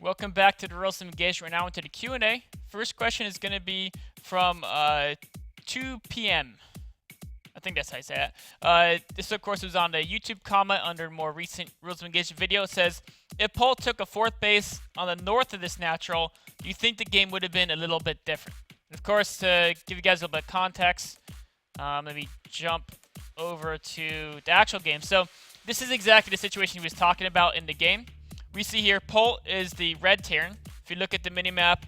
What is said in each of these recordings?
Welcome back to the Rules of Engagement. We're now into the Q&A. First question is going to be from 2 p.m. I think that's how you say that. This, of course, was on the YouTube comment under more recent Rules of Engagement video. It says, if Pole took a 4th base on the north of this natural, do you think the game would have been a little bit different? And of course, to give you guys a little bit of context, let me jump over to the actual game. So this is exactly the situation he was talking about in the game. We see here, Pole is the red Terran. If you look at the minimap,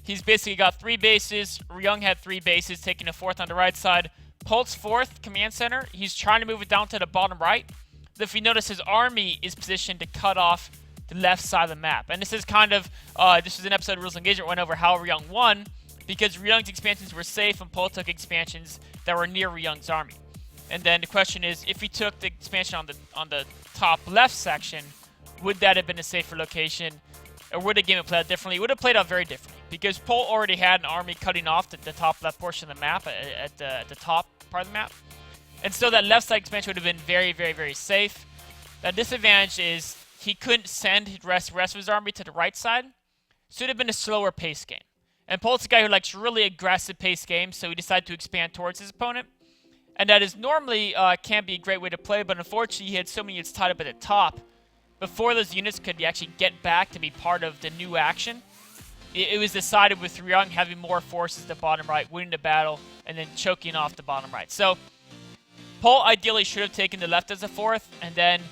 he's basically got 3 bases. Ryung had 3 bases, taking a 4th on the right side. Pole's 4th command center, he's trying to move it down to the bottom right. If you notice, his army is positioned to cut off the left side of the map. And this is kind of, this was an episode of Rules of Engagement went over how Ryung won, because Ryung's expansions were safe and Pole took expansions that were near Ryung's army. And then the question is, if he took the expansion on the top left section, would that have been a safer location, or would the game have played out differently? It would have played out very differently, because Pole already had an army cutting off the top left portion of the map, at the top part of the map. And so that left side expansion would have been very, very, very safe. The disadvantage is he couldn't send the rest of his army to the right side, so it would have been a slower pace game. And Pole's a guy who likes really aggressive pace games, so he decided to expand towards his opponent. And that is normally can be a great way to play, but unfortunately he had so many units tied up at the top. Before those units could actually get back to be part of the new action, it was decided with Ryung having more forces at the bottom right, winning the battle, and then choking off the bottom right. So, Pole ideally should have taken the left as a 4th, and then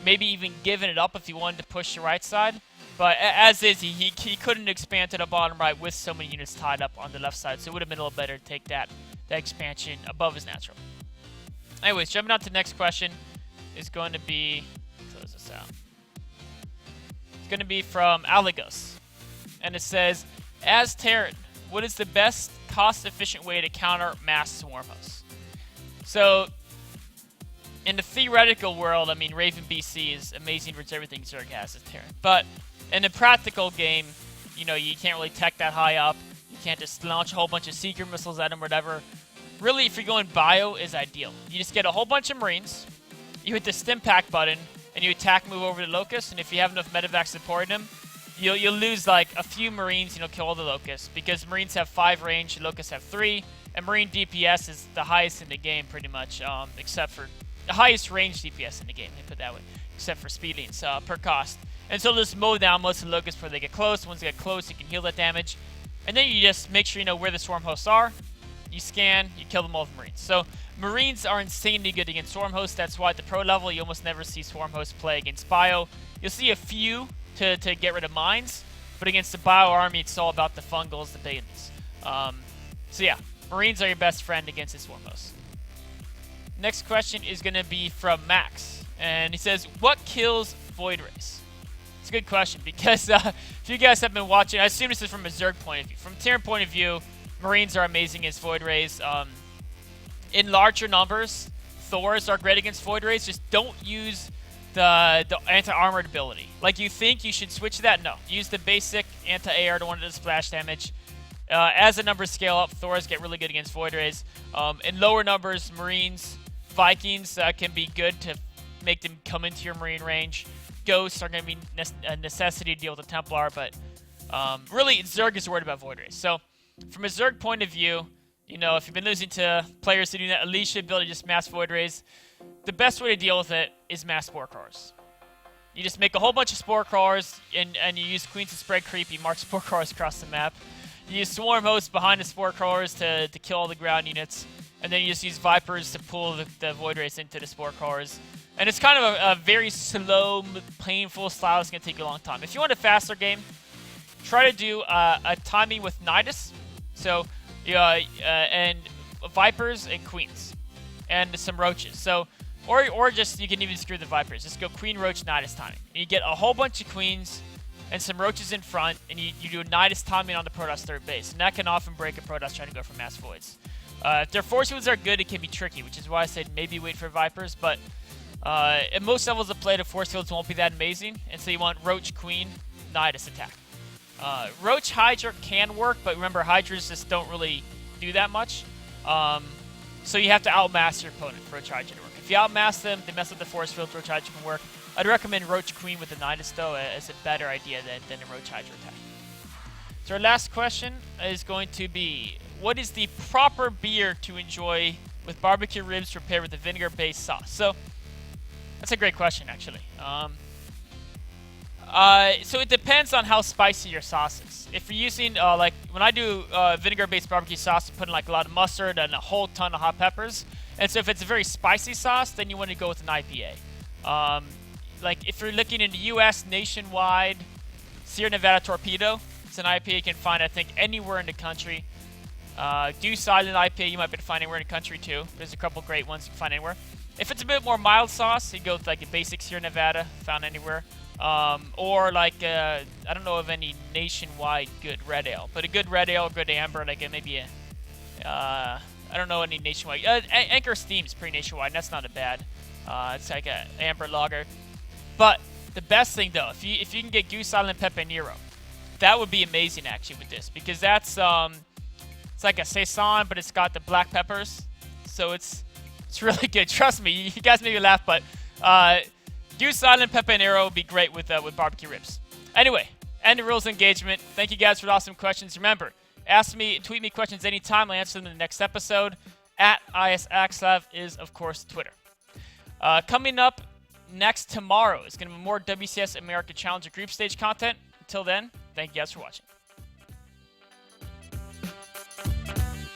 maybe even given it up if he wanted to push the right side. But as is, he couldn't expand to the bottom right with so many units tied up on the left side, so it would have been a little better to take that expansion above his natural. Anyways, jumping on to the next question is going to be... Close this out. It's going to be from Aligos. And it says, as Terran, what is the best cost-efficient way to counter mass swarm hosts? So, in the theoretical world, I mean, Raven BC is amazing for everything Zerg has as Terran. But in the practical game, you know, you can't really tech that high up. You can't just launch a whole bunch of Seeker missiles at him or whatever. Really, if you're going bio, is ideal. You just get a whole bunch of Marines, you hit the stim pack button, and you attack move over the Locust, and if you have enough medevacs supporting him, you'll lose like a few Marines, kill all the Locusts, because Marines have 5 range, Locusts have 3, and Marine DPS is the highest in the game pretty much, except for the highest range DPS in the game, they put it that way, except for speedlings per cost. And so just mow down most of the Locusts before they get close. Once they get close, you can heal that damage, and then you just make sure you know where the swarm hosts are. You scan, you kill them all with Marines. So Marines are insanely good against swarm hosts. That's why at the pro level you almost never see swarm hosts play against bio. You'll see a few to get rid of mines, but against the bio army it's all about the fungals, the bayonettes. So yeah, Marines are your best friend against the swarm hosts. Next question is going to be from Max, and he says, what kills Void Rays? It's a good question, because if you guys have been watching, I assume this is from a Zerg point of view. From a Terran point of view, Marines are amazing against Void Rays. In larger numbers, Thors are great against Void Rays. Just don't use the anti-armored ability. Like you think you should switch to that? No. Use the basic anti-AR, the one that does splash damage. As the numbers scale up, Thors get really good against Void Rays. In lower numbers, Marines, Vikings can be good to make them come into your Marine range. Ghosts are going to be a necessity to deal with the Templar, but really, Zerg is worried about Void Rays. So, from a Zerg point of view, if you've been losing to players who do that, at least you should be able to just mass Void Rays. The best way to deal with it is mass Spore Crawlers. You just make a whole bunch of Spore Crawlers, and you use Queens to spread creep. You mark Spore Crawlers across the map. You use Swarm Hosts behind the Spore Crawlers to kill all the ground units. And then you just use Vipers to pull the Void Rays into the Spore Crawlers. And it's kind of a very slow, painful style. It's going to take you a long time. If you want a faster game, try to do a timing with Nidus. So, and Vipers and Queens. And some Roaches. So, or just, you can even screw the Vipers. Just go Queen, Roach, Nidus timing. And you get a whole bunch of Queens and some Roaches in front, and you do a Nidus timing on the Protoss 3rd base. And that can often break a Protoss trying to go for mass Voids. If their Force Fields are good, it can be tricky, which is why I said maybe wait for Vipers, but at most levels of play, the Force Fields won't be that amazing, and so you want Roach, Queen, Nidus attack. Roach Hydra can work, but remember, Hydras just don't really do that much. So you have to outmass your opponent for Roach Hydra to work. If If you outmass them, they mess up the force field. Roach Hydra can work. I'd recommend Roach Queen with the Nidus though as a better idea than a Roach Hydra attack. So our last question is going to be, what is the proper beer to enjoy with barbecue ribs prepared with a vinegar-based sauce? So that's a great question, actually. So it depends on how spicy your sauce is. If you're using, like, when I do vinegar-based barbecue sauce, I put in, like, a lot of mustard and a whole ton of hot peppers. And so if it's a very spicy sauce, then you want to go with an IPA. Like, if you're looking in the U.S., nationwide, Sierra Nevada Torpedo, it's an IPA you can find, I think, anywhere in the country. Goose Island IPA you might be able to find anywhere in the country, too. There's a couple great ones you can find anywhere. If it's a bit more mild sauce, you go with, like, a basic Sierra Nevada, found anywhere. Or like, I don't know of any nationwide good red ale, but a good red ale, good amber, like maybe a, I don't know any nationwide. Anchor Steam's pretty nationwide, and that's not a bad. It's like a amber lager. But the best thing though, if you can get Goose Island Pepe Nero, that would be amazing actually with this, because that's it's like a saison, but it's got the black peppers, so it's really good. Trust me, you guys maybe laugh, but Goose Island Pepe Nero would be great with barbecue ribs. Anyway, end of rules engagement. Thank you guys for the awesome questions. Remember, ask me, tweet me questions anytime. I'll answer them in the next episode. @ISAxslav is, of course, Twitter. Coming up next tomorrow is going to be more WCS America Challenger group stage content. Until then, thank you guys for watching.